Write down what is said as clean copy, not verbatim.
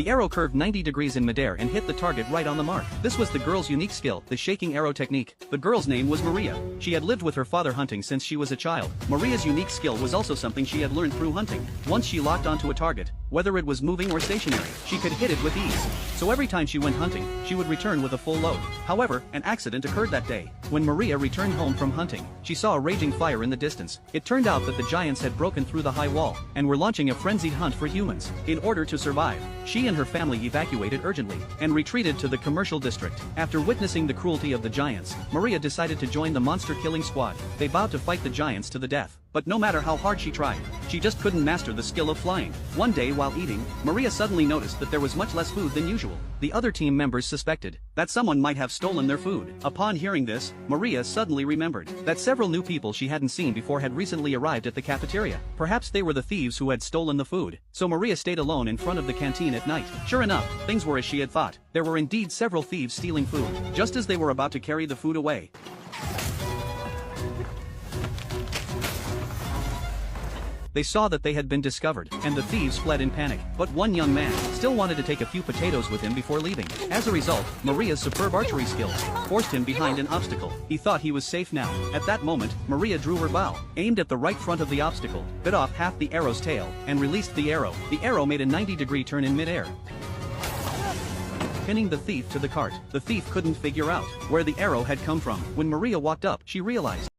The arrow curved 90 degrees in midair and hit the target right on the mark. This was the girl's unique skill, the shaking arrow technique. The girl's name was Maria. She had lived with her father hunting since she was a child. Maria's unique skill was also something she had learned through hunting. Once she locked onto a target, whether it was moving or stationary, she could hit it with ease. So every time she went hunting, she would return with a full load. However, an accident occurred that day. When Maria returned home from hunting, she saw a raging fire in the distance. It turned out that the giants had broken through the high wall and were launching a frenzied hunt for humans. In order to survive, she and her family evacuated urgently and retreated to the commercial district. After witnessing the cruelty of the giants, Maria decided to join the monster-killing squad. They vowed to fight the giants to the death. But no matter how hard she tried, she just couldn't master the skill of flying. One day while eating, Maria suddenly noticed that there was much less food than usual. The other team members suspected that someone might have stolen their food. Upon hearing this, Maria suddenly remembered that several new people she hadn't seen before had recently arrived at the cafeteria. Perhaps they were the thieves who had stolen the food. So Maria stayed alone in front of the canteen at night. Sure enough, things were as she had thought. There were indeed several thieves stealing food. Just as they were about to carry the food away, they saw that they had been discovered, and the thieves fled in panic. But one young man still wanted to take a few potatoes with him before leaving. As a result, Maria's superb archery skills forced him behind an obstacle. He thought he was safe now. At that moment, Maria drew her bow, aimed at the right front of the obstacle, bit off half the arrow's tail, and released the arrow. The arrow made a 90-degree turn in midair, pinning the thief to the cart. The thief couldn't figure out where the arrow had come from. When Maria walked up, she realized